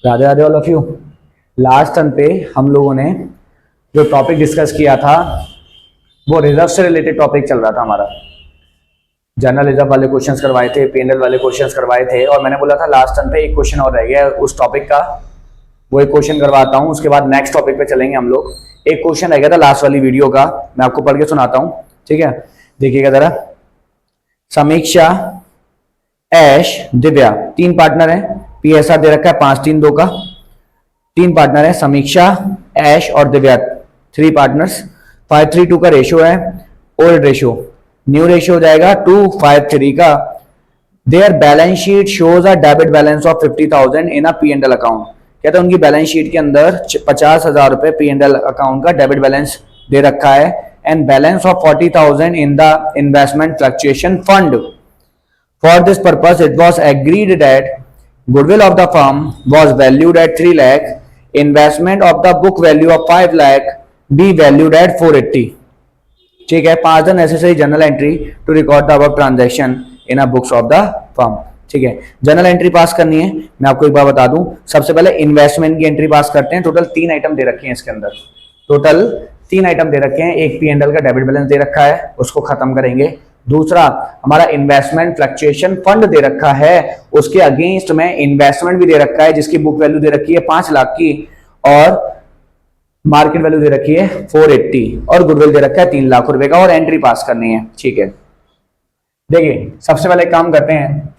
Radhe Radhe all of you. Last turn पे हम लोगों ने जो टॉपिक डिस्कस किया था वो रिजर्व से रिलेटेड टॉपिक चल रहा था हमारा। जनरल रिजर्व वाले क्वेश्चंस करवाए थे, पीएनएल वाले क्वेश्चंस करवाए थे, और मैंने बोला था लास्ट टर्न पे एक क्वेश्चन और रह गया उस टॉपिक का, वो एक क्वेश्चन करवाता हूँ, उसके बाद नेक्स्ट टॉपिक पे चलेंगे हम लोग। एक क्वेश्चन रह गया था लास्ट वाली वीडियो का, मैं आपको पढ़ के सुनाता हूँ, ठीक है? देखिएगा जरा। समीक्षा, ऐश, दिव्या, तीन पार्टनर हैं। पीएसआर दे रखा है 5-3-2 का। तीन पार्टनर है, समीक्षा, ऐश और दिव्या, 3 पार्टनर्स। 5-3-2 का रेशियो है, ओल्ड रेशियो। न्यू रेशियो हो जाएगा 2-5-3 का। Their balance sheet shows a debit balance of 50,000 in a P&L account. कहते हैं उनकी बैलेंस शीट के अंदर 50,000 रुपए पी&एल अकाउंट का डेबिट बैलेंस दे रखा है, and balance of 40,000 in the investment fluctuation fund. For this purpose, it was agreed that goodwill of the firm was valued at 3 lakh, investment of the book value of 5 lakh be valued at 480. ठीक है, pass the necessary journal entry to record the above transaction in a books of the firm. ठीक है, general entry पास करनी है। मैं आपको एक बार बता दूं, सबसे पहले इन्वेस्टमेंट की एंट्री पास करते हैं। टोटल 3 आइटम दे रखे हैं इसके अंदर, टोटल 3 आइटम दे रखे हैं। एक पी&एल का डेबिट बैलेंस दे रखा है, उसको खत्म करेंगे। दूसरा, हमारा इन्वेस्टमेंट फ्लक्चुएशन फंड दे रखा है, उसके अगेंस्ट में इन्वेस्टमेंट भी दे रखा है जिसकी बुक वैल्यू दे रखी है 5 लाख की, और मार्केट वैल्यू दे रखी है 480, और गुडविल दे रखा है 3 लाख रुपए का, और एंट्री पास करनी है। ठीक है, देखिए सबसे पहले काम करते हैं।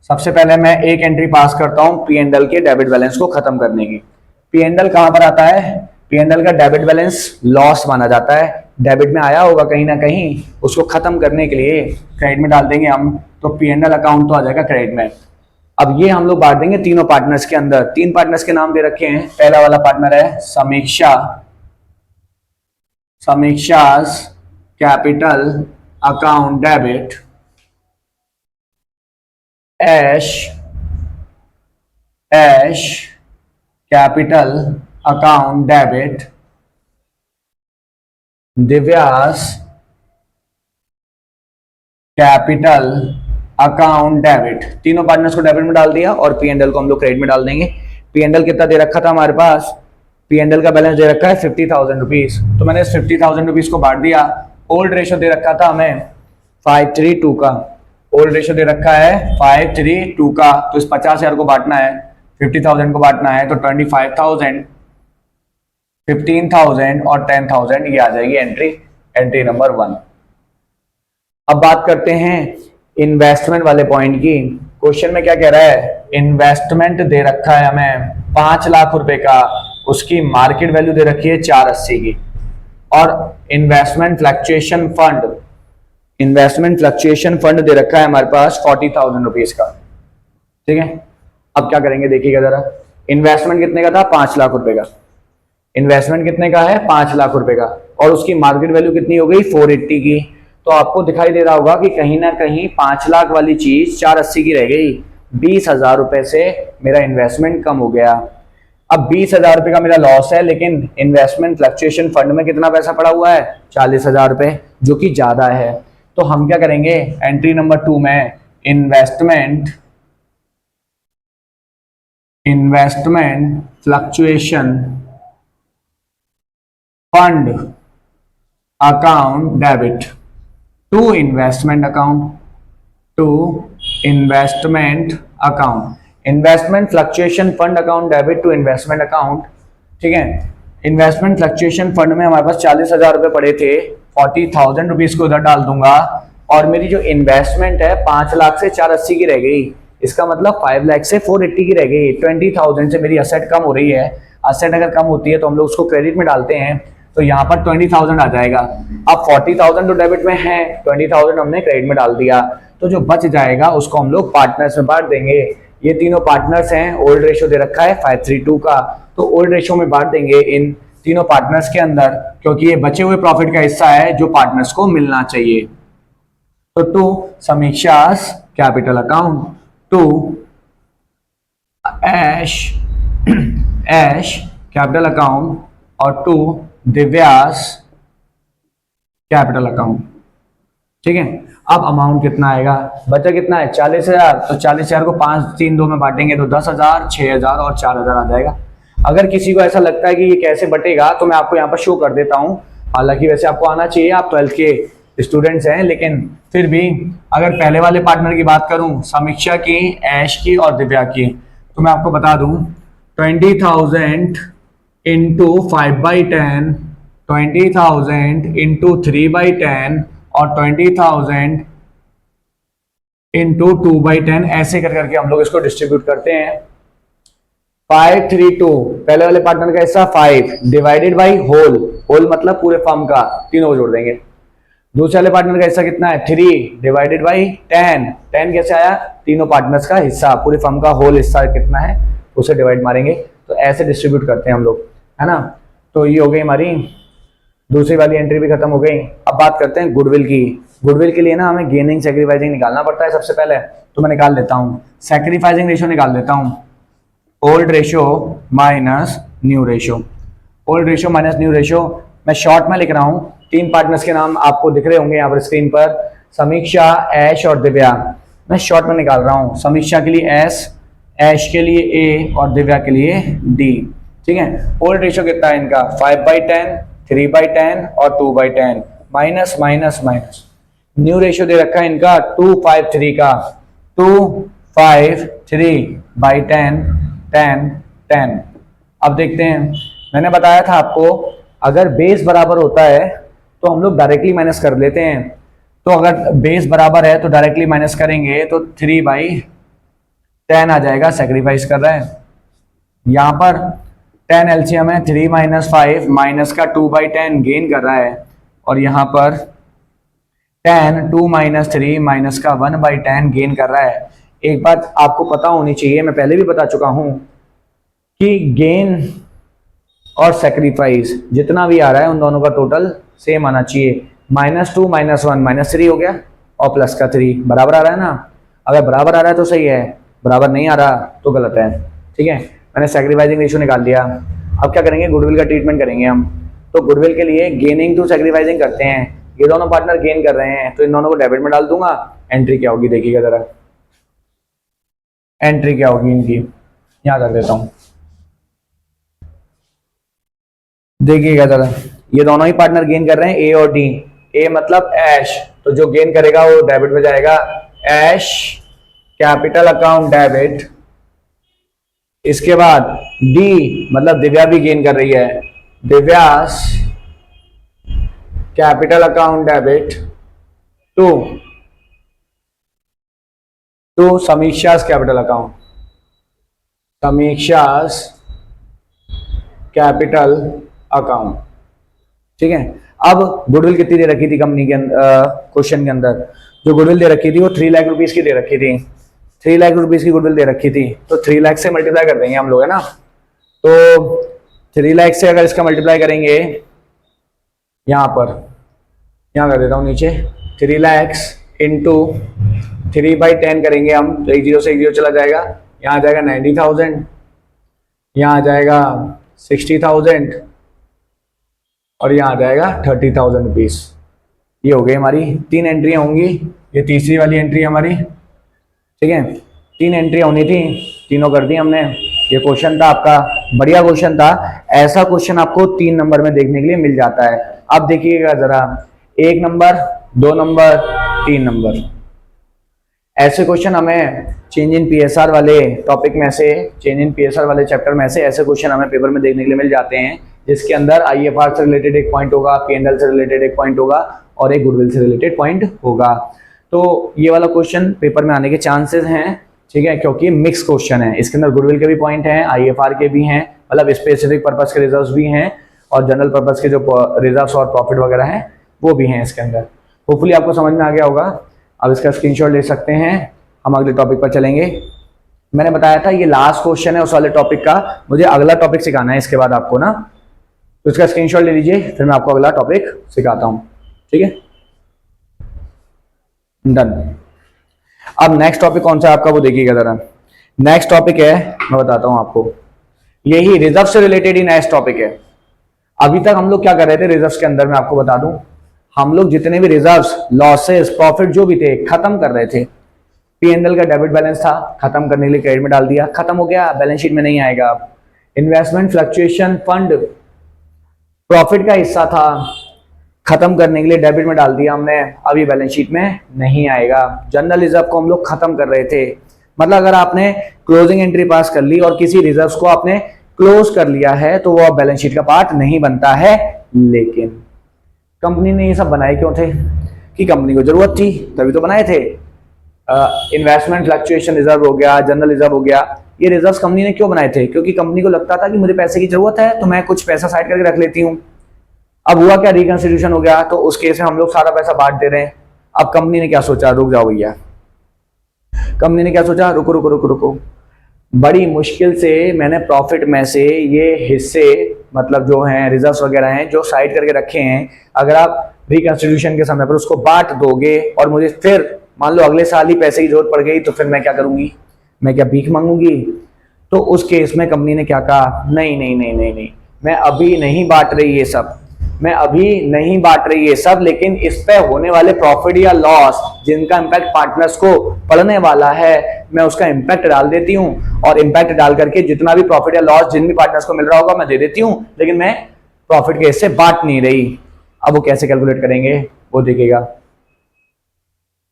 सबसे पहले मैं एक एंट्री पास करता हूं पी&एल के डेबिट बैलेंस को खत्म करने की। पी&एल कहां पर आता है? पी&एल का डेबिट बैलेंस लॉस माना जाता है, डेबिट में आया होगा कहीं ना कहीं, उसको खत्म करने के लिए क्रेडिट में डाल देंगे हम, तो पी&एल अकाउंट तो आ जाएगा क्रेडिट में। अब ये हम लोग बांट देंगे तीनों पार्टनर्स के अंदर। 3 पार्टनर्स के नाम दे रखे हैं। पहला वाला पार्टनर है Samiksha, Samiksha's capital account debit. Aish, Aish capital account debit. Divya's capital account debit. तीनों पार्टनर्स को डेबिट में डाल दिया, और पी&एल को हम लोग क्रेडिट में डाल देंगे। पी&एल कितना दे रखा था हमारे पास? पी&एल का बैलेंस दे रखा है 50,000 रुपीज, तो मैंने इस 50,000 रुपीज को बांट दिया। ओल्ड रेशियो दे रखा था हमें 5-3-2 का, ओल्ड रेशियो दे रखा है 5-3-2 का, तो इस 50,000 को बांटना है, 50,000 को बांटना है, तो 25,000, 15,000 और 10,000, ये आ जाएगी एंट्री, एंट्री नंबर 1। अब बात करते हैं इन्वेस्टमेंट वाले पॉइंट की। क्वेश्चन में क्या कह रहा है? इन्वेस्टमेंट दे रखा है हमें 5 लाख रुपए का, उसकी मार्केट वैल्यू दे रखी है 480 की, और investment fluctuation fund, investment fluctuation fund दे रखा है हमारे पास 40,000 रुपीज का। ठीक है, अब क्या करेंगे देखिएगा जरा। इन्वेस्टमेंट कितने का था? 5 लाख रुपए का। इन्वेस्टमेंट कितने का है? 5 लाख रुपए का, और उसकी मार्केट वैल्यू कितनी हो गई? 480 की। तो आपको दिखाई दे रहा होगा कि कहीं ना कहीं 5 लाख वाली चीज 480 की रह गई। 20,000 रुपए से मेरा इन्वेस्टमेंट कम हो गया। अब 20,000 रुपए का मेरा लॉस है, लेकिन इन्वेस्टमेंट फ्लक्चुएशन फंड में कितना पैसा पड़ा हुआ है? 40,000 रुपए, जो कि ज्यादा है। तो हम क्या करेंगे? एंट्री नंबर 2 में investment, investment fluctuation fund account debit to investment account, to investment account, investment fluctuation fund account debit to investment account. ठीक है, इन्वेस्टमेंट फ्लक्चुएशन फंड में हमारे पास 40,000 रुपए पड़े थे, 40,000 रुपीज को उधर डाल दूंगा, और मेरी जो इन्वेस्टमेंट है 5 लाख से 480 की रह गई। इसका मतलब 5 लाख से 480 की रह गई। 20,000 से मेरी असेट कम हो रही है। असेट अगर कम होती है तो हम लोग उसको क्रेडिट में डालते हैं, तो यहाँ पर 20,000 आ जाएगा। अब 40,000 तो डेबिट में है, 20,000 हमने क्रेडिट में डाल दिया, तो जो बच जाएगा उसको हम लोग पार्टनर्स में बांट देंगे। ये तीनों पार्टनर्स हैं, ओल्ड रेशियो दे रखा है 5-3-2 का, तो ओल्ड रेशियो में बांट देंगे इन तीनों पार्टनर्स के अंदर, क्योंकि ये बचे हुए प्रॉफिट का हिस्सा है जो पार्टनर्स को मिलना चाहिए। तो to Samiksha's capital account, to Aish, Aish capital account, और टू दिव्यास कैपिटल अकाउंट। ठीक है, अब अमाउंट कितना आएगा, बचा कितना है 40,000, तो 40,000 को 5 3 2 में बांटेंगे तो 10,000, 6,000 और 4,000 आ जाएगा। अगर किसी को ऐसा लगता है कि ये कैसे बटेगा तो मैं आपको यहाँ पर शो कर देता हूँ। हालांकि वैसे आपको आना चाहिए, आप 12th के स्टूडेंट्स हैं, लेकिन फिर भी अगर पहले वाले पार्टनर की बात करूं, समीक्षा की, ऐश की और दिव्या की, तो मैं आपको बता दूं 20,000 इंटू 5/10, 20,000 इंटू 3/10 और 20,000 इंटू 2/10, ऐसे कर करके हम लोग इसको डिस्ट्रीब्यूट करते हैं। 532 पहले वाले पार्टनर का हिस्सा 5 डिवाइडेड बाई होल, होल मतलब पूरे फर्म का, तीनों को जोड़ देंगे। दूसरे वाले पार्टनर का हिस्सा कितना है 3 डिवाइडेड बाई 10, 10 कैसे आया, तीनों पार्टनर्स का हिस्सा, पूरे फर्म का होल हिस्सा कितना है उसे डिवाइड मारेंगे। तो ऐसे डिस्ट्रीब्यूट करते हैं हम लोग, है ना। तो ये हो गई हमारी दूसरी वाली एंट्री भी खत्म हो गई। अब बात करते हैं गुडविल की। गुडविल के लिए ना हमें गेनिंग सैक्रिफाइसिंग निकालना पड़ता है सबसे पहले, तो मैं निकाल लेता हूँ। सैक्रिफाइसिंग रेशियो निकाल लेता हूँ, old ratio minus new ratio. Old ratio minus new ratio मैं शॉर्ट में लिख रहा हूँ। 3 पार्टनर्स के नाम आपको दिख रहे होंगे यहाँ पर स्क्रीन पर, समीक्षा, ऐश और दिव्या। मैं शॉर्ट में निकाल रहा हूँ, समीक्षा के लिए एस, ऐश के लिए ए और दिव्या के लिए डी। ठीक है, ओल्ड रेशियो कितना है इनका 5/10, 3/10 और 2/10, minus minus minus. New ratio दे रखा है इनका 253 का, 253/10, 10 10। अब देखते हैं, मैंने बताया था आपको अगर बेस बराबर होता है तो हम लोग डायरेक्टली माइनस कर लेते हैं। तो अगर बेस बराबर है तो डायरेक्टली माइनस करेंगे तो 3/10 आ जाएगा, सेक्रीफाइस कर रहा है। यहां पर 10 एलसीएम है, 3 - 5 माइनस का 2/10 गेन कर रहा है, और यहां पर 10 2 - 3 माइनस का 1/10 गेन कर रहा है। एक बात आपको पता होनी चाहिए, मैं पहले भी बता चुका हूं कि गेन और सेक्रीफाइस जितना भी आ रहा है उन दोनों का टोटल सेम आना चाहिए। -2 - 1 -3 हो गया, और प्लस का 3 बराबर आ रहा है ना। अगर बराबर आ रहा है तो सही है, बराबर नहीं आ रहा तो गलत है। ठीक है, मैंने सेक्रीफाइसिंग रेशियो निकाल दिया। अब क्या करेंगे, गुडविल का ट्रीटमेंट करेंगे हम। तो गुडविल के लिए गेनिंग टू सेक्रीफाइसिंग करते हैं। ये दोनों पार्टनर गेन कर रहे हैं तो इन दोनों को डेबिट में डाल दूंगा। एंट्री क्या होगी देखिएगा जरा, एंट्री क्या होगी इनकी, यहां कर देता हूं, देखिएगा जरा। ये दोनों ही पार्टनर गेन कर रहे हैं, ए और डी। ए मतलब ऐश, तो जो गेन करेगा वो डेबिट में जाएगा, ऐश कैपिटल अकाउंट डेबिट। इसके बाद डी मतलब दिव्या भी गेन कर रही है, Divya's capital account debit to Samiksha's capital account, Samiksha's capital account. ठीक है, अब गुडविल कितनी दे रखी थी कंपनी के क्वेश्चन के अंदर, जो गुडविल दे रखी थी वो 3 लाख रुपीस की दे रखी थी। 3 लाख रुपीस की गुडविल दे रखी थी, तो 3 लाख से मल्टीप्लाई कर देंगे हम लोग, है ना। तो 3 लाख से अगर इसका मल्टीप्लाई करेंगे, यहां पर यहां कर देता हूं नीचे, 3 लाख इंटू 3/10 करेंगे हम, तो 1 0 से 1 0 चला जाएगा। यहाँ आ जाएगा 90,000, यहाँ आ जाएगा 60,000 और यहाँ आ जाएगा 30,000 रुपीज। ये हो गई हमारी 3 एंट्रियां होंगी, ये तीसरी वाली एंट्री हमारी। ठीक है, 3 एंट्री होनी थी, तीनों कर दी हमने। ये क्वेश्चन था आपका, बढ़िया क्वेश्चन था। ऐसा क्वेश्चन आपको 3 नंबर में देखने के लिए मिल जाता है। अब देखिएगा जरा, 1 नंबर, 2 नंबर, 3 नंबर। ऐसे क्वेश्चन हमें चेंज इन पीएसआर वाले टॉपिक में से, चेंज इन पीएसआर वाले चैप्टर में से ऐसे क्वेश्चन हमें पेपर में देखने के लिए मिल जाते हैं, जिसके अंदर आईएफआर से रिलेटेड एक पॉइंट होगा, पीएनएल से रिलेटेड एक पॉइंट होगा और एक गुडविल से रिलेटेड पॉइंट होगा। तो ये वाला क्वेश्चन पेपर में आने के चांसेस हैं, ठीक है, क्योंकि मिक्स क्वेश्चन है। इसके अंदर गुडविल के भी पॉइंट हैं, आईएफआर के भी हैं, मतलब स्पेसिफिक पर्पस के रिजर्व्स भी हैं, और जनरल पर्पस के जो रिजर्व्स और प्रॉफिट वगैरह हैं वो भी हैं इसके अंदर। होपफुली आपको समझ में आ गया होगा। अब इसका स्क्रीनशॉट ले सकते हैं, हम अगले टॉपिक पर चलेंगे। मैंने बताया था ये लास्ट क्वेश्चन है उस वाले टॉपिक का, मुझे अगला टॉपिक सिखाना है इसके बाद आपको ना, तो इसका स्क्रीनशॉट ले लीजिए, फिर मैं आपको अगला टॉपिक सिखाता हूं। ठीक है, डन। अब नेक्स्ट टॉपिक कौन सा है आपका, वो देखिएगा जरा। नेक्स्ट टॉपिक है, मैं बताता हूं आपको, यही रिजर्व से रिलेटेड ही नेक्स्ट टॉपिक है। अभी तक हम लोग क्या कर रहे थे रिजर्व्स के अंदर, मैं आपको बता दूं, हम लोग जितने भी रिजर्व्स, लॉसेस, प्रॉफिट जो भी थे खत्म कर रहे थे। P&L का डेबिट बैलेंस था, खत्म करने के लिए क्रेडिट में डाल दिया, खत्म हो गया, बैलेंस शीट में नहीं आएगा। इन्वेस्टमेंट फ्लक्चुएशन फंड प्रॉफिट का हिस्सा था, खत्म करने के लिए डेबिट में डाल दिया हमने, अभी बैलेंस शीट में नहीं आएगा। जनरल रिजर्व को हम लोग खत्म कर रहे थे, मतलब अगर आपने क्लोजिंग एंट्री पास कर ली और किसी रिजर्व्स को आपने क्लोज कर लिया है तो वो बैलेंस शीट का पार्ट नहीं बनता है। लेकिन कंपनी ने ये सब बनाए क्यों थे? कि कंपनी को जरूरत थी तभी तो बनाए थे। इन्वेस्टमेंट फ्लक्चुएशन रिजर्व हो गया, जनरल रिजर्व हो गया, ये रिजर्व्स कंपनी ने क्यों बनाए थे? क्योंकि कंपनी को लगता था कि मुझे पैसे की जरूरत है तो मैं कुछ पैसा साइड करके रख लेती हूँ। अब हुआ क्या, रिकंस्टिट्यूशन हो गया तो उस केस में हम लोग सारा पैसा बांट दे रहे हैं। अब कंपनी ने क्या सोचा, रुक जाओ भैया, कंपनी ने क्या सोचा, रुको रुको रुको रुको, बड़ी मुश्किल से मैंने प्रॉफिट में से ये हिस्से मतलब जो हैं रिजर्व्स वगैरह हैं जो साइड करके रखे हैं, अगर आप रिकंस्टिट्यूशन के समय पर उसको बांट दोगे और मुझे फिर मान लो अगले साल ही पैसे की जरूरत पड़ गई तो फिर मैं क्या करूंगी? मैं क्या भीख मांगूंगी? तो उस केस में कंपनी ने क्या कहा, नहीं नहीं नहीं नहीं नहीं, मैं अभी नहीं बांट रही ये सब, मैं अभी नहीं बांट रही ये सब, लेकिन इस पे होने वाले प्रॉफिट या लॉस जिनका इंपैक्ट पार्टनर्स को पड़ने वाला है मैं उसका इंपैक्ट डाल देती हूँ, और इंपैक्ट डाल करके जितना भी प्रॉफिट या लॉस जिन भी पार्टनर्स को मिल रहा होगा मैं दे देती हूँ, लेकिन मैं प्रॉफिट के हिस्से बांट नहीं रही। अब वो कैसे कैलकुलेट करेंगे वो देखिएगा,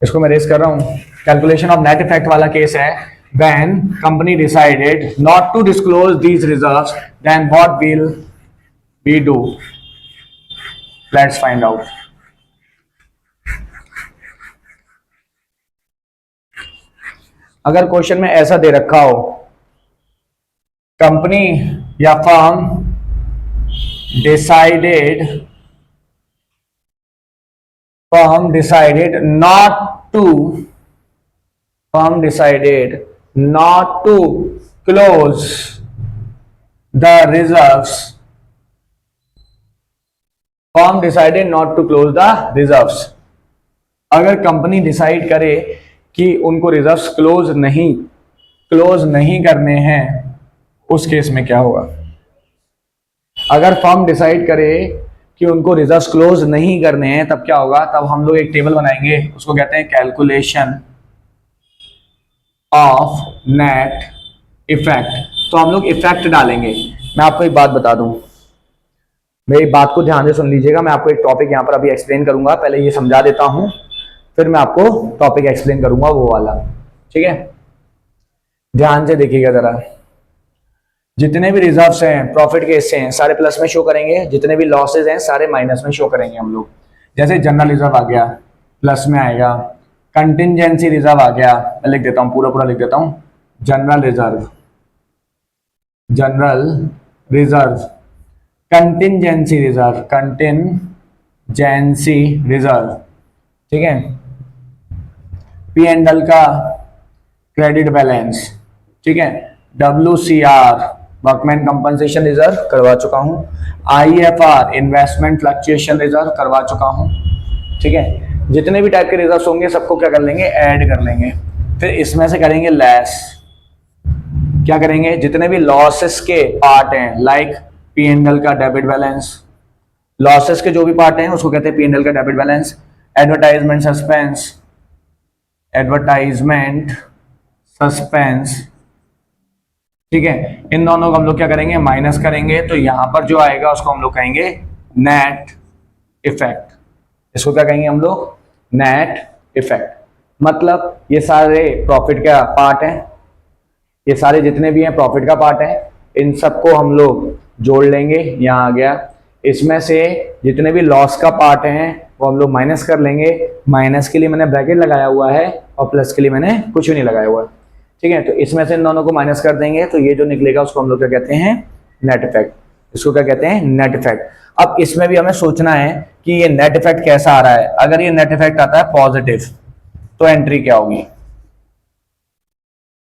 इसको मैं रेस कर रहा हूँ। कैलकुलेशन ऑफ नेट इफेक्ट वाला केस है। When company decided not to disclose these reserves, then what will we do? Let's find out. अगर क्वेश्चन में ऐसा दे रखा हो, कंपनी या firm decided not to close the reserves. Firm decided not to close the reserves. अगर company decide करे कि उनको रिजर्व्स क्लोज नहीं करने हैं, उस केस में क्या होगा? अगर फर्म डिसाइड करे कि उनको रिजर्व्स क्लोज नहीं करने हैं तब क्या होगा? तब हम लोग एक टेबल बनाएंगे, उसको कहते हैं कैलकुलेशन ऑफ नेट इफेक्ट। तो हम लोग इफेक्ट डालेंगे। मैं आपको एक बात बता दूं, मेरी बात को ध्यान से सुन लीजिएगा। मैं आपको एक टॉपिक यहां पर अभी एक्सप्लेन करूंगा, पहले ये समझा देता हूं फिर मैं आपको टॉपिक एक्सप्लेन करूंगा वो वाला, ठीक है? ध्यान से देखिएगा जरा। जितने भी रिजर्व्स हैं प्रॉफिट के हिस्से हैं सारे प्लस में शो करेंगे, जितने भी लॉसेज हैं सारे माइनस में शो करेंगे हम लोग। जैसे जनरल रिजर्व आ गया प्लस में आएगा, कंटिजेंसी रिजर्व आ गया, मैं लिख देता हूं पूरा लिख देता हूं, जनरल रिजर्व, कंटिजेंसी रिजर्व, ठीक है? P&L का क्रेडिट बैलेंस, ठीक है? WCR वर्कमैन कंपनसेशन रिजर्व करवा चुका हूं, IFR इन्वेस्टमेंट फ्लक्चुएशन रिजर्व करवा चुका हूं, ठीक है? जितने भी टाइप के रिजर्व होंगे सबको क्या कर लेंगे, ऐड कर लेंगे। फिर इसमें से करेंगे लेस, क्या करेंगे? जितने भी लॉसेस के पार्ट हैं लाइक P&L का डेबिट बैलेंस, लॉसेस के जो भी पार्ट हैं उसको कहते हैं P&L का डेबिट बैलेंस। एडवर्टाइजमेंट सस्पेंस, ठीक है? इन दोनों को हम लोग क्या करेंगे, माइनस करेंगे, तो यहां पर जो आएगा उसको हम लोग कहेंगे नेट इफेक्ट। इसको क्या कहेंगे हम लोग, नेट इफेक्ट। मतलब ये सारे प्रॉफिट का पार्ट हैं, ये सारे जितने भी हैं प्रॉफिट का पार्ट है, इन सबको हम लोग जोड़ लेंगे, यहाँ आ गया। इसमें से जितने भी लॉस का पार्ट हैं वो हम लोग माइनस कर लेंगे। माइनस के लिए मैंने ब्रैकेट लगाया हुआ है और प्लस के लिए मैंने कुछ भी नहीं लगाया हुआ है, ठीक है? तो इसमें से इन दोनों को माइनस कर देंगे तो ये जो निकलेगा उसको हम लोग क्या कहते हैं, नेट इफेक्ट। इसको क्या कहते हैं, नेट इफेक्ट। अब इसमें भी हमें सोचना है कि ये नेट इफेक्ट कैसा आ रहा है। अगर ये नेट इफेक्ट आता है पॉजिटिव तो एंट्री क्या होगी?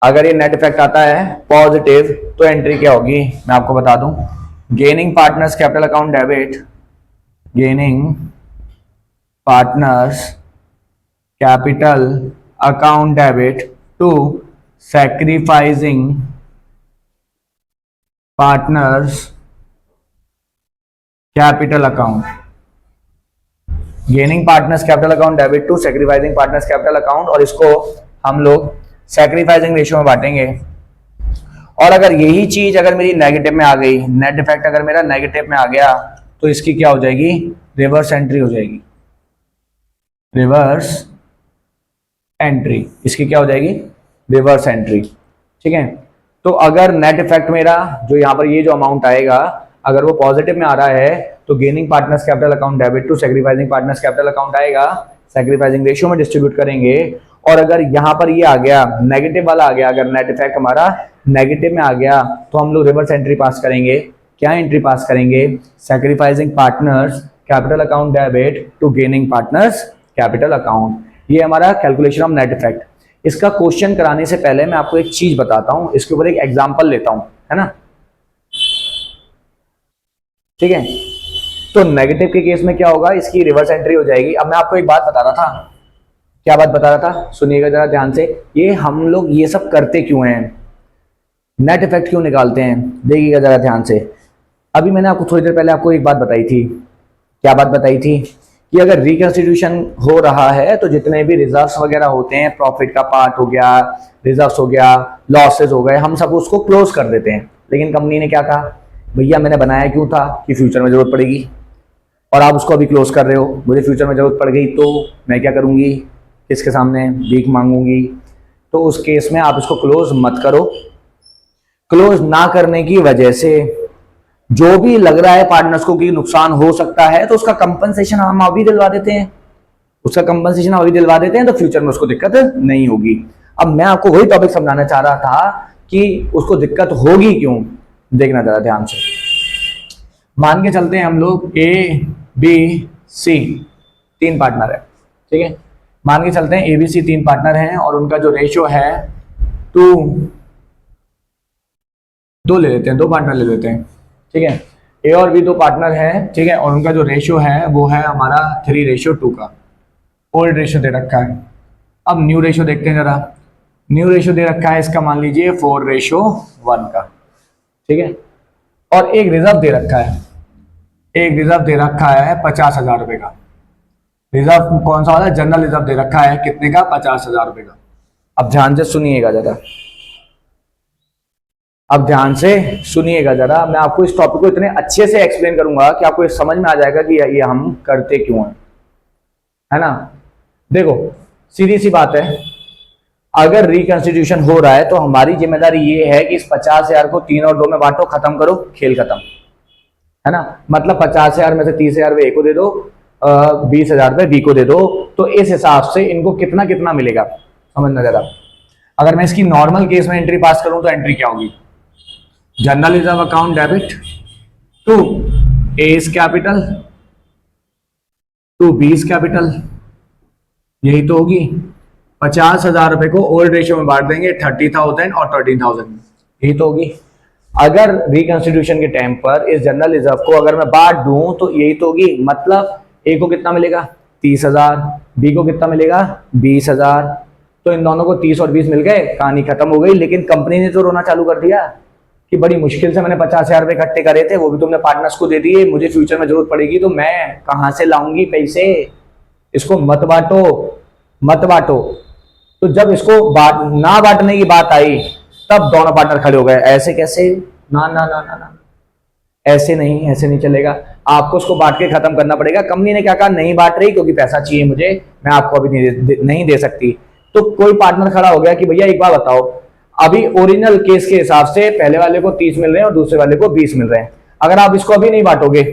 अगर ये नेट इफेक्ट आता है पॉजिटिव तो एंट्री क्या होगी? मैं आपको बता दूं, gaining partners capital account debit, gaining partners capital account debit to sacrificing partners capital account. Gaining partners capital account debit to sacrificing partners capital account, और इसको हम लोग सैक्रिफाइसिंग रेशियो में बांटेंगे। और अगर यही चीज अगर मेरी नेगेटिव में आ गई, नेट इफेक्ट अगर मेरा नेगेटिव में आ गया, तो इसकी क्या हो जाएगी, रिवर्स एंट्री हो जाएगी। रिवर्स एंट्री, इसकी क्या हो जाएगी, रिवर्स एंट्री। ठीक है, तो अगर नेट इफेक्ट मेरा जो यहाँ पर ये जो अमाउंट आएगा अगर वो पॉजिटिव में आ रहा है, तो gaining partners capital account debit to sacrificing partners capital account आएगा, सैक्रिफाइसिंग रेशियो में डिस्ट्रीब्यूट करेंगे। और अगर यहाँ पर ये आ गया नेगेटिव वाला आ गया, अगर नेट इफेक्ट हमारा नेगेटिव में आ गया, तो हम लोग रिवर्स एंट्री पास करेंगे। क्या एंट्री पास करेंगे, sacrificing partners capital account debit to gaining partners capital account. ये हमारा कैलकुलेशन ऑफ नेट इफेक्ट। इसका क्वेश्चन कराने से पहले मैं आपको एक चीज बताता हूं, इसके ऊपर एक एग्जांपल लेता हूं, है ना। ठीक है, तो नेगेटिव के केस में क्या होगा, इसकी रिवर्स एंट्री हो जाएगी। अब मैं आपको एक बात बता रहा था, क्या बात बता रहा था, सुनिएगा जरा ध्यान से। ये हम लोग ये सब करते क्यों हैं, नेट इफेक्ट क्यों निकालते हैं, देखिएगा जरा ध्यान से। अभी मैंने आपको थोड़ी देर पहले आपको एक बात बताई थी, क्या बात बताई थी, कि अगर रिकंस्टिट्यूशन हो रहा है तो जितने भी रिजर्व्स वगैरह होते हैं, प्रॉफिट का पार्ट हो गया, रिजर्व्स हो गया, लॉसेस हो गए, हम सब उसको क्लोज कर देते हैं। लेकिन कंपनी ने क्या कहा, भैया मैंने बनाया क्यों था कि फ्यूचर में जरूरत पड़ेगी, और आप उसको अभी क्लोज कर रहे हो, मुझे फ्यूचर में जरूरत पड़ गई तो मैं क्या करूंगी, किसके सामने भीख मांगूंगी। तो उस केस में आप इसको क्लोज मत करो। क्लोज ना करने की वजह से जो भी लग रहा है पार्टनर्स को कि नुकसान हो सकता है, तो उसका कंपनसेशन हम अभी दिलवा देते हैं, उसका कंपनसेशन अभी दिलवा देते हैं, तो फ्यूचर में उसको दिक्कत नहीं होगी। अब मैं आपको वही टॉपिक समझाना चाह रहा था कि उसको दिक्कत होगी क्यों, देखना जरा ध्यान से। मान के चलते हैं हम लोग ए बी सी तीन पार्टनर है, ठीक है, मान के चलते हैं ए बी सी तीन पार्टनर हैं और उनका जो रेशियो है 2 ले लेते हैं, 2 पार्टनर ले लेते हैं, ठीक है। ए और बी 2 पार्टनर हैं, ठीक है, और उनका जो रेशियो है वो है हमारा 3:2 का। ओल्ड रेशियो दे रखा है। अब न्यू रेशियो देखते हैं जरा। न्यू रेशियो दे रखा है इसका, मान लीजिए 4:1 का, ठीक है। और एक रिजर्व दे रखा है, एक रिजर्व दे रखा है 50,000 रुपए का। रिजर्व कौन सा वाला, जनरल रिजर्व दे रखा है कितने का, 50,000 रुपए का। अब ध्यान से सुनिएगा जरा, अब ध्यान से सुनिएगा जरा, मैं आपको इस टॉपिक को इतने अच्छे से एक्सप्लेन करूंगा कि आपको ये समझ में आ जाएगा कि ये हम करते क्यों हैं, है ना। देखो सीधी सी बात है, अगर रिकंस्टिट्यूशन हो रहा है तो हमारी जिम्मेदारी ये है कि इस 50,000 को 3 और 2 में बांटो, खत्म करो, खेल खत्म, है ना। मतलब 50,000 में से 30,000 रुपए ए को दे दो, 20,000 रुपए बी को दे दो। तो इस हिसाब से इनको कितना कितना मिलेगा समझना जरा। अगर मैं इसकी नॉर्मल केस में एंट्री पास करूं तो एंट्री क्या होगी, general reserve account debit to A's capital to B's capital, यही तो होगी। 50,000 रुपए को ओल्ड रेशियो में बांट देंगे, 30,000 और 13,000, यही तो होगी। अगर रिकंस्टिट्यूशन के टाइम पर इस जनरल रिजर्व को अगर मैं बांट दूं तो यही तो होगी। मतलब ए को कितना मिलेगा, 30,000, बी को कितना मिलेगा, 20,000। तो इन दोनों को 30 और 20 मिल गए, कहानी खत्म हो गई। लेकिन कंपनी ने तो रोना चालू कर दिया कि बड़ी मुश्किल से मैंने 50,000 रुपए इकट्ठे करे थे, वो भी तुमने पार्टनर्स को दे दिए, मुझे फ्यूचर में जरूरत पड़ेगी तो मैं कहां से लाऊंगी पैसे, इसको मत बांटो, मत बांटो। तो जब इसको ना बांटने की बात आई तब दोनों पार्टनर खड़े हो गए, ऐसे कैसे, ना ना ना ना ना, ऐसे नहीं, ऐसे नहीं चलेगा, आपको उसको बांट के खत्म करना पड़ेगा। कंपनी ने क्या कहा, नहीं बांट रही क्योंकि पैसा चाहिए मुझे, मैं आपको अभी नहीं दे सकती। तो कोई पार्टनर खड़ा हो गया कि भैया एक बार बताओ, अभी ओरिजिनल केस के हिसाब से पहले वाले को 30 मिल रहे हैं और दूसरे वाले को 20 मिल रहे हैं। अगर आप इसको अभी नहीं बांटोगे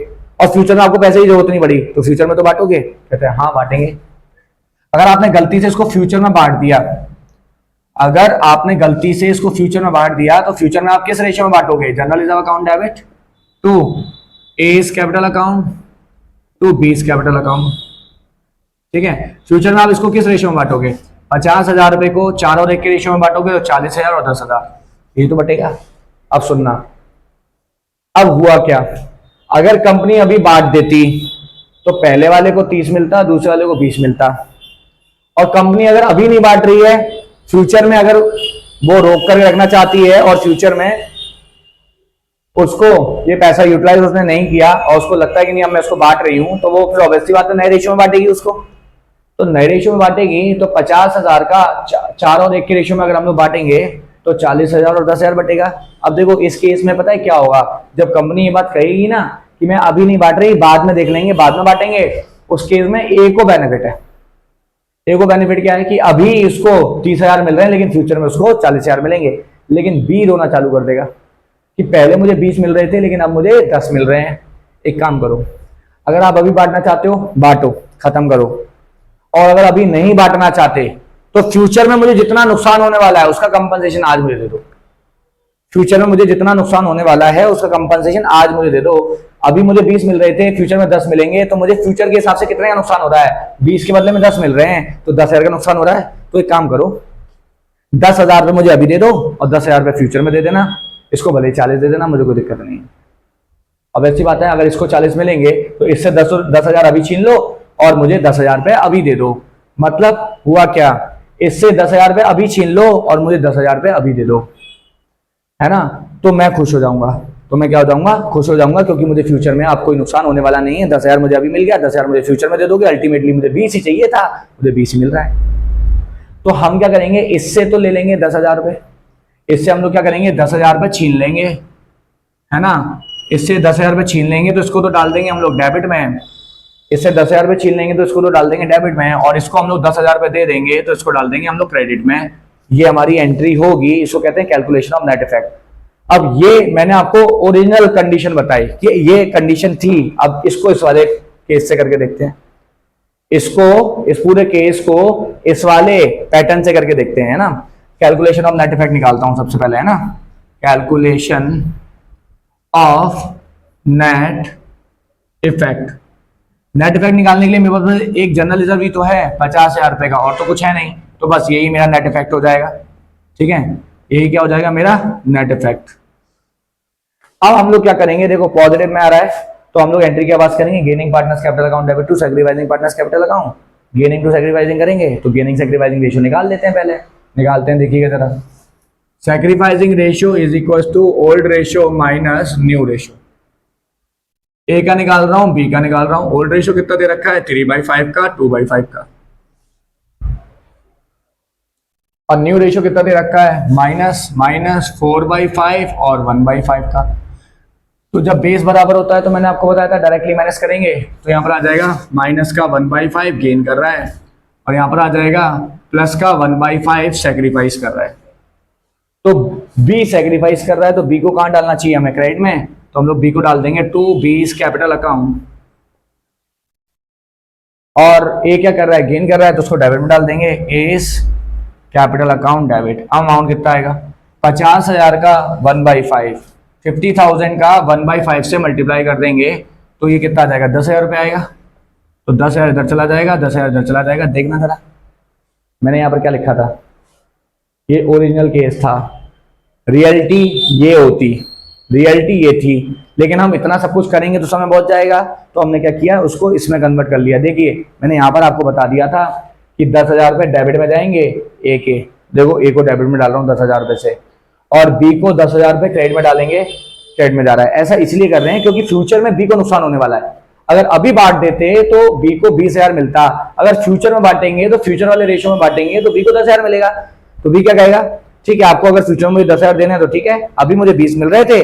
और फ्यूचर में आपको पैसे की जरूरत नहीं पड़ी तो फ्यूचर में तो बांटोगे, कहते हैं हाँ बांटेंगे। अगर आपने गलती से इसको फ्यूचर में बांट दिया, अगर आपने गलती से इसको फ्यूचर में बांट दिया तो फ्यूचर में आप किस रेशियो में बांटोगे, general reserve account debit to A's capital account to B's capital account, ठीक है। फ्यूचर में आप इसको किस रेशियो में बांटोगे, 50,000 रुपए को 4 और 1 के रेशियो में बांटोगे तो 40,000 और 10,000, ये तो बटेगा। अब सुनना, अब हुआ क्या, अगर कंपनी अभी बांट देती तो पहले वाले को 30 मिलता, दूसरे वाले को 20 मिलता। और कंपनी अगर अभी नहीं बांट रही है, फ्यूचर में अगर वो रोक कर रखना चाहती है और फ्यूचर में उसको ये पैसा यूटिलाइज उसने नहीं किया और उसको लगता है कि नहीं अब मैं उसको बांट रही हूं, तो वो फिर ऑब्वियसली बात है नए रेशियो में बांटेगी उसको। तो नए रेशियो में बांटेगी तो 50,000 का 4 और 1 के रेशियो में अगर हम लोग बांटेंगे तो 40,000 और 10,000 बटेगा। अब देखो इस केस में पता है क्या होगा, जब कंपनी ये बात कहेगी ना कि मैं अभी नहीं बांट रही, बाद में देख लेंगे, बाद में बांटेंगे, उस केस में ए को बेनिफिट है। ए को बेनिफिट क्या है कि अभी इसको 30,000 मिल रहे हैं लेकिन फ्यूचर में उसको 40,000 मिलेंगे। लेकिन बी रोना चालू कर देगा कि पहले मुझे 20 मिल रहे थे लेकिन अब मुझे 10 मिल रहे हैं। एक काम करो, अगर आप अभी बांटना चाहते हो बांटो, खत्म करो। और अगर अभी नहीं बांटना चाहते तो फ्यूचर में मुझे जितना नुकसान होने वाला है उसका कंपनसेशन आज मुझे दे दो। फ्यूचर में मुझे जितना नुकसान होने वाला है उसका कंपनसेशन आज मुझे दे दो। अभी मुझे 20 मिल रहे थे, फ्यूचर में 10 मिलेंगे, तो मुझे फ्यूचर के हिसाब से कितने का नुकसान हो रहा है, 20 के बदले में 10 मिल रहे हैं, तो 10,000 का नुकसान हो रहा है। तो एक काम करो, 10,000 रुपये मुझे अभी दे दो और 10,000 रुपये फ्यूचर में दे देना, इसको भले 40 दे देना, मुझे कोई दिक्कत नहीं है। अब ऐसी बात है, अगर इसको 40 मिलेंगे तो इससे 10,000 अभी छीन लो और मुझे 10,000 रुपये अभी दे दो। मतलब हुआ क्या, इससे 10,000 रुपये अभी छीन लो और मुझे 10,000 रुपये अभी दे दो, है ना। तो मैं खुश हो जाऊंगा, तो मैं क्या हो जाऊंगा, खुश हो जाऊंगा, क्योंकि मुझे फ्यूचर में आपको कोई नुकसान होने वाला नहीं है। 10,000 मुझे अभी मिल गया, 10,000 मुझे फ्यूचर में दे दोगे, अल्टीमेटली मुझे 20 ही चाहिए था, मुझे 20 ही मिल रहा है। तो हम क्या करेंगे, इससे तो ले लेंगे 10,000 रुपये, इससे हम लोग क्या करेंगे 10,000 रुपये छीन लेंगे, है ना। इससे 10,000 रुपये छीन लेंगे तो इसको तो डाल देंगे हम लोग डेबिट में, इससे 10,000 रुपये छीन लेंगे तो इसको तो डाल देंगे डेबिट में, और इसको हम लोग 10,000 रुपये दे देंगे तो इसको डाल देंगे हम लोग क्रेडिट में। ये हमारी एंट्री होगी, इसको कहते हैं कैलकुलेशन ऑफ नेट इफेक्ट। अब ये मैंने आपको ओरिजिनल कंडीशन बताई कि ये कंडीशन थी। अब इसको इस वाले केस से करके देखते हैं, इसको, इस पूरे केस को इस वाले पैटर्न से करके देखते हैं, है ना। कैलकुलेशन ऑफ नेट इफेक्ट निकालता हूं सबसे पहले, है ना। Calculation of net effect, net effect निकालने के लिए मेरे पास एक जनरल रिजर्व ही तो है 50,000 रुपए का, और तो कुछ है नहीं, तो बस यही मेरा नेट इफेक्ट हो जाएगा। ठीक है, यही क्या हो जाएगा मेरा नेट इफेक्ट। अब हम लोग क्या करेंगे, देखो पॉजिटिव में आ रहा है तो हम लोग एंट्री क्या बात करेंगे, gaining partners capital account debit to sacrificing partners capital account, gaining to sacrificing करेंगे तो गेनिंग सैक्रिफाइसिंग रेशियो निकाल लेते हैं, पहले निकालते हैं, देखिएगा जरा। Sacrificing ratio is equal to old ratio minus new ratio. A का निकाल रहा हूं, बी का निकाल रहा हूं। ओल्ड रेशियो कितना दे रखा है 3/5 का, 2/5 का, और न्यू रेशियो कितना दे रखा है माइनस 4/5 और 1/5 का। तो जब बेस बराबर होता है तो मैंने आपको बताया था डायरेक्टली माइनस करेंगे, तो यहां पर आ जाएगा माइनस का 1/5 गेन कर रहा है, और यहां पर आ जाएगा प्लस का 1/5 सेक्रीफाइस कर रहा है। तो बी सेक्रीफाइस कर रहा है तो बी को कहां डालना चाहिए हमें, क्रेडिट में, तो हम लोग बी को डाल देंगे टू बीज कैपिटल अकाउंट। और ए क्या कर रहा है, गेन कर रहा है, तो उसको डेबिट में डाल देंगे, S capital account debit. Amount कितना आएगा 50,000 का 1/5, 50,000 का 1/5 से मल्टीप्लाई कर देंगे तो ये कितना आ जाएगा 10,000 रुपये आएगा। तो 10,000 इधर चला जाएगा, 10,000 इधर चला जाएगा। देखना जरा मैंने यहाँ पर क्या लिखा था, ये ओरिजिनल केस था, रियलिटी ये होती, रियलिटी ये थी, लेकिन हम इतना सब कुछ करेंगे तो समय बहुत जाएगा, तो हमने क्या किया उसको इसमें कन्वर्ट कर लिया। देखिए मैंने यहाँ पर आपको बता दिया था कि 10,000 रुपये डेबिट में जाएंगे ए के, देखो ए को डेबिट में डाल रहा हूँ 10,000 रुपये से, और बी को 10,000 रुपये क्रेडिट में डालेंगे, क्रेडिट में जा रहा है। ऐसा इसलिए कर रहे हैं क्योंकि फ्यूचर में बी को नुकसान होने वाला है। अगर अभी बांट देते तो बी को 20,000 मिलता, अगर फ्यूचर में बांटेंगे तो फ्यूचर वाले रेशियो में बांटेंगे तो बी को 10,000 मिलेगा। तो बी क्या कहेगा, ठीक है आपको अगर फ्यूचर में मुझे 10,000 देने हैं तो ठीक है, अभी मुझे 20 मिल रहे थे,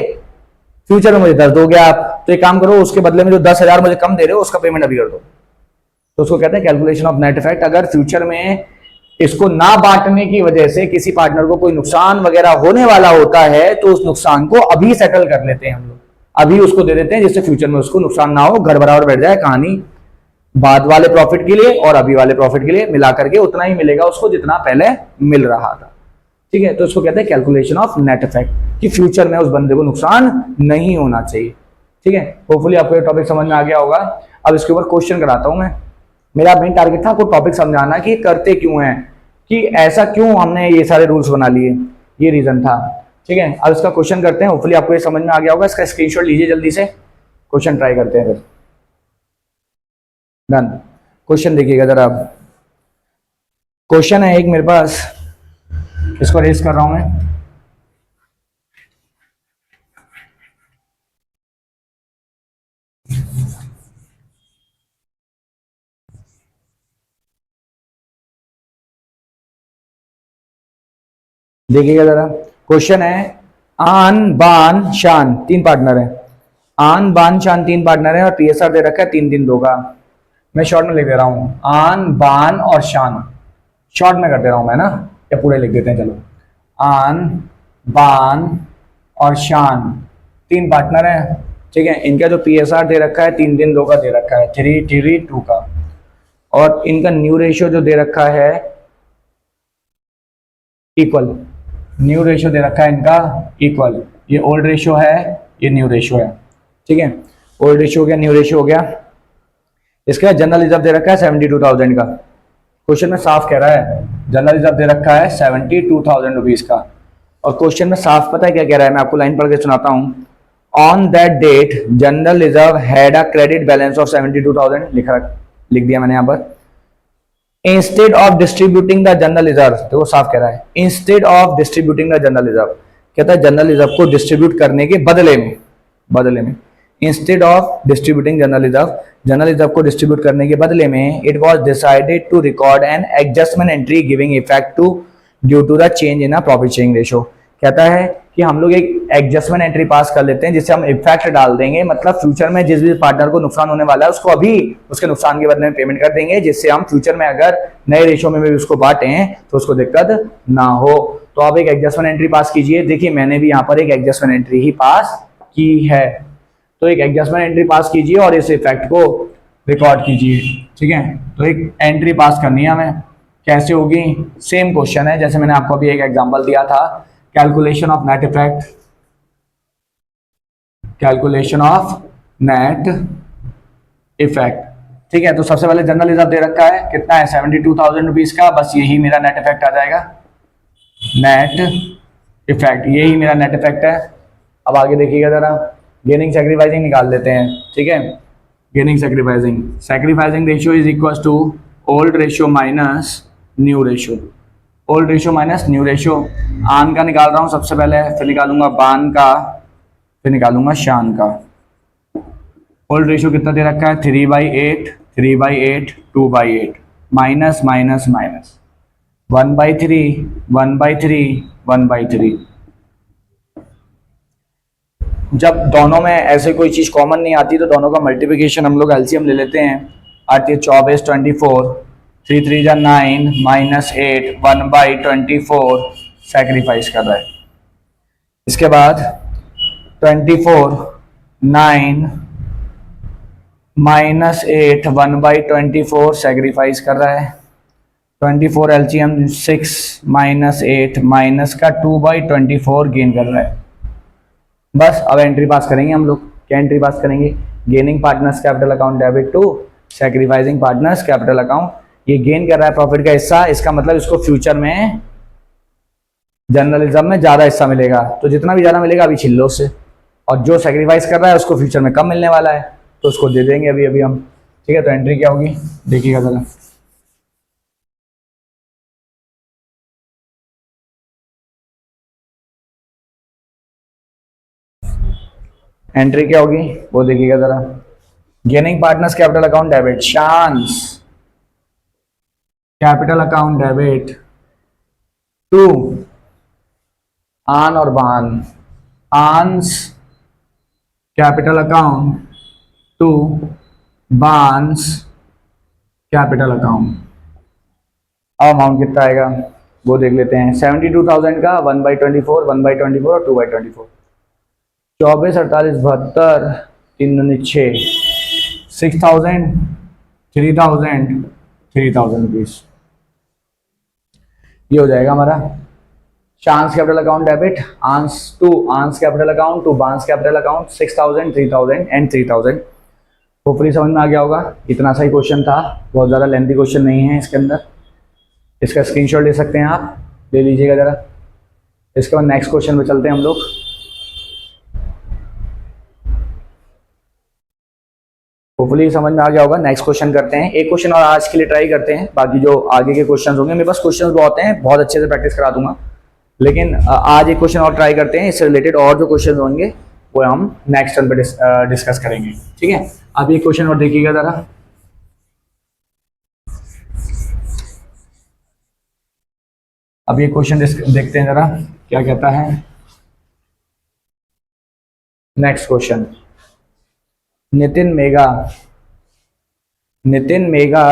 फ्यूचर में मुझे 10 दोगे आप, तो एक काम करो उसके बदले में जो 10,000 मुझे कम दे रहे हो उसका पेमेंट अभी कर दो। तो उसको कहते हैं कैलकुलेशन ऑफ नेट इफेक्ट। अगर फ्यूचर में इसको ना बांटने की वजह से किसी पार्टनर को कोई नुकसान वगैरह होने वाला होता है तो उस नुकसान को अभी सेटल कर लेते हैं हम लोग, अभी उसको दे देते हैं जिससे फ्यूचर में उसको नुकसान ना हो, घर बराबर बैठ जाए कहानी, बाद वाले प्रॉफिट के लिए और अभी वाले प्रॉफिट के लिए मिला करके उतना ही मिलेगा उसको जितना पहले मिल रहा था। ठीक है, तो इसको कहते हैं कैलकुलेशन ऑफ नेट इफेक्ट, कि फ्यूचर में उस बंदे को नुकसान नहीं होना चाहिए। ठीक है, होपफुली आपको ये टॉपिक समझ में आ गया होगा। अब इसके ऊपर क्वेश्चन कराता हूं मैं। मेरा मेन टारगेट था आपको टॉपिक समझाना कि करते क्यों हैं, कि ऐसा क्यों हमने ये सारे रूल्स बना लिए, ये रीजन था। ठीक है, अब इसका क्वेश्चन करते हैं, होपफुली आपको ये समझ में आ गया होगा। इसका स्क्रीनशॉट लीजिए जल्दी से, क्वेश्चन ट्राई करते हैं फिर। डन, क्वेश्चन देखिएगा जरा। क्वेश्चन है एक मेरे पास, इसको रेज कर रहा हूं मैं। देखिएगा जरा, क्वेश्चन है आन बान शान तीन पार्टनर है, आन बान शान तीन पार्टनर है और पीएसआर दे रखा है 3-3-2 का। मैं शॉर्ट में लिख दे रहा हूं, आन बान और शान, शॉर्ट में कर दे रहा हूं मैं ना, या पूरे लिख देते हैं चलो। आन बान और शान तीन पार्टनर है, ठीक है। इनका जो पीएसआर दे रखा है 3-3-2 का दे रखा है, 3-3-2 का, और इनका न्यू रेशियो जो दे रखा है इक्वल, न्यू रेशियो दे रखा है इनका इक्वल। ये ओल्ड रेशियो है, ये न्यू रेशियो है, ठीक है। ओल्ड रेशियो हो गया, न्यू रेशियो हो गया। इसके बाद जनरल रिजर्व दे रखा है 72,000 का। क्वेश्चन में साफ कह रहा है जनरल रिजर्व दे रखा है 72,000 रुपीज का, और क्वेश्चन में साफ पता है क्या कह रहा है, मैं आपको लाइन पढ़ के सुनाता हूं। On that date general reserve had a credit balance of 72,000, लिख दिया मैंने यहां पर। Instead of distributing the general reserve, देखो साफ कह रहा है instead of distributing the general reserve, कहता है जनरल रिजर्व को डिस्ट्रीब्यूट करने के बदले में instead of distributing general reserve को डिस्ट्रीब्यूट करने के बदले में it was decided to record an adjustment entry giving effect to due to the change in a profit sharing ratio. कहता है कि हम लोग एक एडजस्टमेंट एंट्री पास कर लेते हैं जिससे हम इफेक्ट डाल देंगे, मतलब फ्यूचर में जिस भी पार्टनर को नुकसान होने वाला है उसको अभी उसके नुकसान के बदले में पेमेंट कर देंगे, जिससे हम फ्यूचर में अगर नए रेशियो में भी उसको बांटे तो उसको दिक्कत ना हो। तो आप एक एडजस्टमेंट एंट्री पास कीजिए। देखिए मैंने भी यहाँ पर एक एडजस्टमेंट एंट्री ही पास की है, तो एक एडजस्टमेंट एंट्री पास कीजिए और इस इफेक्ट को रिकॉर्ड कीजिए, ठीक है। तो एक एंट्री पास करनी है हमें, कैसे होगी, सेम क्वेश्चन है जैसे मैंने आपको अभी एक एग्जांपल दिया था, calculation of net effect, calculation of net effect, ठीक है। तो सबसे पहले जनरल रिजर्व दे रखा है कितना है 72,000 रुपीज का, बस यही मेरा नेट इफेक्ट आ जाएगा, नेट इफेक्ट, यही मेरा नेट इफेक्ट है। अब आगे देखिएगा जरा, गेनिंग सैक्रिफाइसिंग निकाल लेते हैं, ठीक है। Gaining sacrificing ratio is equal to old ratio minus new ratio, old ratio minus new ratio. आन का निकाल रहा हूं सबसे पहले, फिर निकालूंगा बान का, फिर निकालूंगा शान का। ओल्ड रेशियो कितना दे रखा है 3/8, 3/8, 2/8, माइनस माइनस माइनस 1/3, 1/3, 1/3। जब दोनों में ऐसे कोई चीज कॉमन नहीं आती तो दोनों का मल्टीप्लिकेशन हम लोग एलसीएम ले लेते हैं, आती है 24, 24, 3 3 जा 9, -8, 1/24 सैक्रिफाइस कर रहा है। इसके बाद 24, 9, -8, 1/24 सैक्रिफाइस कर रहा है। 24 एलसीएम 6, -8 माइनस का 2/24 गेन कर रहा है। बस अब एंट्री पास करेंगे हम लोग, क्या एंट्री पास करेंगे, gaining partners capital account debit to sacrificing partners capital account. ये गेन कर रहा है प्रॉफिट का हिस्सा, इसका मतलब इसको फ्यूचर में जनरल रिजर्व में ज्यादा हिस्सा मिलेगा, तो जितना भी ज्यादा मिलेगा अभी छिल लो उससे, और जो सैक्रिफाइस कर रहा है उसको फ्यूचर में कम मिलने वाला है तो उसको दे देंगे अभी अभी हम, ठीक है। तो एंट्री क्या होगी देखिएगा जरा, एंट्री क्या होगी वो देखिएगा जरा। Gaining partners capital account debit, Shaan's capital account debit to Aan और Baan, Aan's capital account to बांस कैपिटल अकाउंट। अब अमाउंट कितना आएगा वो देख लेते हैं। 72,000 का 1/24, 1/24 और 2/24, 24, 48, 72, 3 दूनी 6, 6,000, 3,000, 3,000 रुपीज, ये हो जाएगा हमारा शांस कैपिटल अकाउंट डेबिट आंस टू आंस कैपिटल अकाउंट टू बांस कैपिटल अकाउंट 6,000, 3,000 एंड 3,000। होपफुली समझ में आ गया होगा, इतना सा ही क्वेश्चन था, बहुत ज़्यादा लेंथी क्वेश्चन नहीं है इसके अंदर। इसका स्क्रीनशॉट ले सकते हैं आप, ले लीजिएगा ज़रा। इसके बाद नेक्स्ट क्वेश्चन पे चलते हैं हम लोग। होपफुली समझ में आ गया होगा, नेक्स्ट क्वेश्चन करते हैं। एक क्वेश्चन और आज के लिए ट्राई करते हैं, बाकी जो आगे के क्वेश्चन होंगे मेरे पास क्वेश्चन बहुत हैं, बहुत अच्छे से प्रैक्टिस करा दूंगा, लेकिन आज एक क्वेश्चन और ट्राई करते हैं। इससे रिलेटेड और जो क्वेश्चन होंगे वो हम नेक्स्ट टर्न पे डिस्कस करेंगे, ठीक है। अब एक क्वेश्चन और देखिएगा जरा। अब ये क्वेश्चन देखते हैं जरा क्या कहता है। Next question, Nitin Megha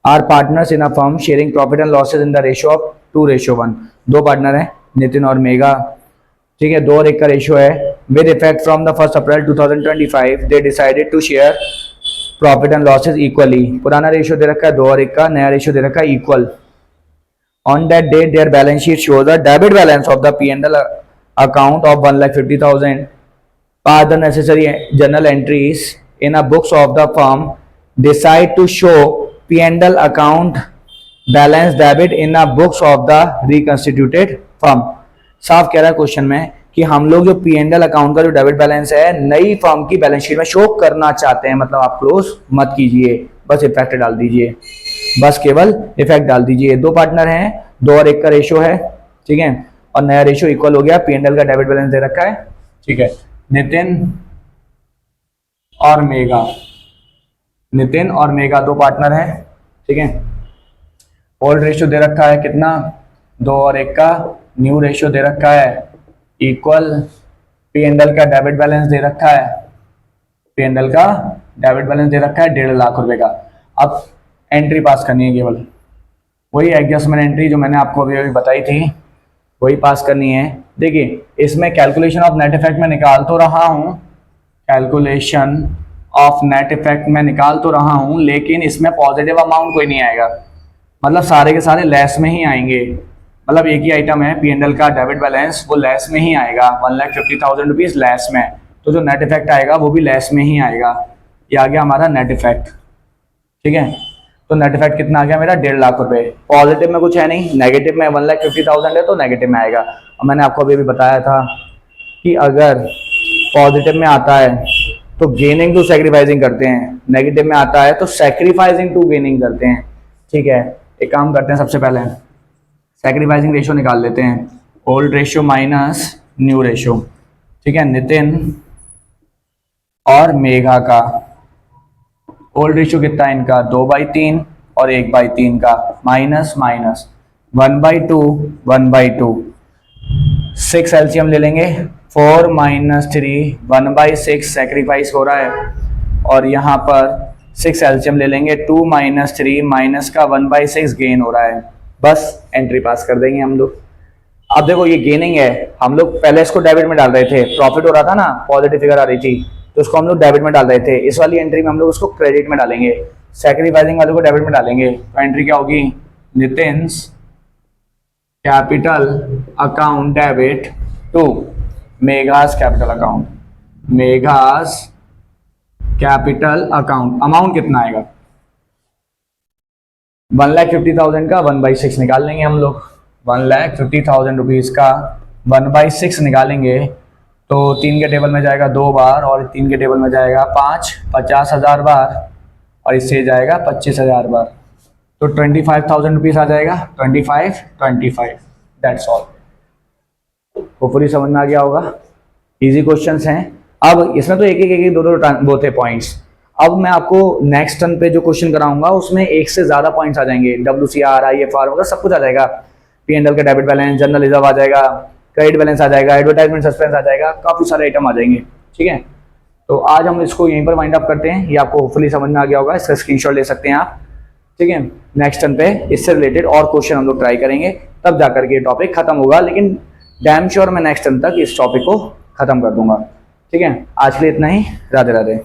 are partners in a firm sharing profit and losses in the ratio of 2:1। दो पार्टनर हैं नितिन और मेगा, ठीक है, 2 और 1 का रेशियो है। With effect from the 1 April 2025 they decided to share profit and losses equally. पुराना ratio दे रखा है 2 और 1 का, नया रेशियो दे रखा है equal. On that date their balance sheet shows the debit balance of the P&L account of 1,50,000 are the necessary journal entries in a books of the firm decide to show P&L account balance debit in a books of the reconstituted firm। साफ कह रहा है question में कि हम लोग जो P&L account का जो डेबिट बैलेंस है नई फर्म की बैलेंस शीट में शो करना चाहते हैं, मतलब आप क्लोज मत कीजिए, बस इफेक्ट डाल दीजिए, बस केवल इफेक्ट डाल दीजिए। दो पार्टनर हैं, 2 और 1 का रेशियो है, ठीक है, और नया रेशियो इक्वल हो गया, P&L का डेबिट बैलेंस दे रखा है, ठीक है। नितिन और मेगा दो पार्टनर हैं, ठीक है। ओल्ड रेशियो दे रखा है कितना, 2 और 1 का। न्यू रेशियो दे रखा है इक्वल। P&L का डेबिट बैलेंस दे रखा है, P&L का डेबिट बैलेंस दे रखा है 1.5 लाख रुपए का। अब एंट्री पास करनी है, केवल वही एडजस्टमेंट एंट्री जो मैंने आपको अभी बताई थी वही पास करनी है। देखिए इसमें कैलकुलेशन ऑफ नेट इफेक्ट में निकाल तो रहा हूँ, कैलकुलेशन ऑफ नेट इफेक्ट में निकाल तो रहा हूँ, लेकिन इसमें पॉजिटिव अमाउंट कोई नहीं आएगा, मतलब सारे के सारे लेस में ही आएंगे। मतलब एक ही आइटम है P&L का डेबिट बैलेंस, वो लेस में ही आएगा, 1,50,000 रुपीज़ लेस में, तो जो नेट इफेक्ट आएगा वो भी लेस में ही आएगा। ये आ गया हमारा नेट इफेक्ट, ठीक है। तो नेट इफेक्ट कितना आ गया मेरा, 1.5 लाख रुपए। पॉजिटिव में कुछ है नहीं, नेगेटिव में 1,50,000 है तो नेगेटिव में आएगा। और मैंने आपको अभी भी बताया था कि अगर पॉजिटिव में आता है तो गेनिंग टू सेक्रीफाइसिंग करते हैं, नेगेटिव में आता है तो सेक्रीफाइसिंग टू गेनिंग करते हैं, ठीक है। एक काम करते हैं, सबसे पहले सेक्रीफाइसिंग रेशियो निकाल लेते हैं, old ratio minus new ratio, ठीक है। नितिन और मेघा का ओल्ड रेशियो कितना है इनका, 2/3 और 1/3 का, माइनस 1/2 1/2। 6 एलसीएम ले लेंगे, 4 - 3 1/6 सेक्रीफाइस हो रहा है, और यहाँ पर 6 एलसीएम ले लेंगे, 2 - 3 माइनस का 1/6 गेन हो रहा है। बस एंट्री पास कर देंगे हम लोग। अब देखो ये गेनिंग है, हम लोग पहले इसको डेबिट में डाल रहे थे, प्रॉफिट हो रहा था ना, पॉजिटिव फिगर आ रही थी, तो उसको हम लोग डेबिट में डाल रहे थे। इस वाली एंट्री में हम लोग उसको क्रेडिट में डालेंगे, सैक्रिफाइसिंग वाले को डेबिट में डालेंगे। तो एंट्री क्या होगी, Nitin's capital account debit to Megha's capital account, Megha's capital account. Amount कितना आएगा, 1,50,000 का 1/6 निकाल लेंगे हम लोग, 1,50,000 रुपीज़ का 1/6 निकालेंगे तो 3 के टेबल में जाएगा 2 बार, और 3 के टेबल में जाएगा 5, 50,000 बार, और इससे जाएगा 25,000 बार, तो 25,000 रुपीज़ आ जाएगा। 25 दैट्स ऑल। होपफुली समझ में आ गया होगा, इजी क्वेश्चंस हैं। अब इसमें तो एक दो थे पॉइंट्स। अब मैं आपको नेक्स्ट टर्न पे जो क्वेश्चन कराऊंगा उसमें एक से ज़्यादा पॉइंट्स आ जाएंगे, WCR IFR वगैरह सब कुछ आ जाएगा, P&L का डेबिट बैलेंस, जर्नल रिजर्व आ जाएगा, क्रेडिट बैलेंस आ जाएगा, एडवर्टाइजमेंट सस्पेंस आ जाएगा, काफ़ी सारे आइटम आ जाएंगे, ठीक है। तो आज हम इसको यहीं पर वाइंड अप करते हैं। ये आपको होपफुली समझ में आ गया होगा, इसका स्क्रीनशॉट ले सकते हैं आप, ठीक है। नेक्स्ट टर्न पे इससे रिलेटेड और क्वेश्चन हम लोग ट्राई करेंगे, तब जाकर के टॉपिक खत्म होगा, लेकिन डैम श्योर मैं नेक्स्ट टर्न तक इस टॉपिक को खत्म कर दूंगा, ठीक है। आज के लिए इतना ही, राधे राधे।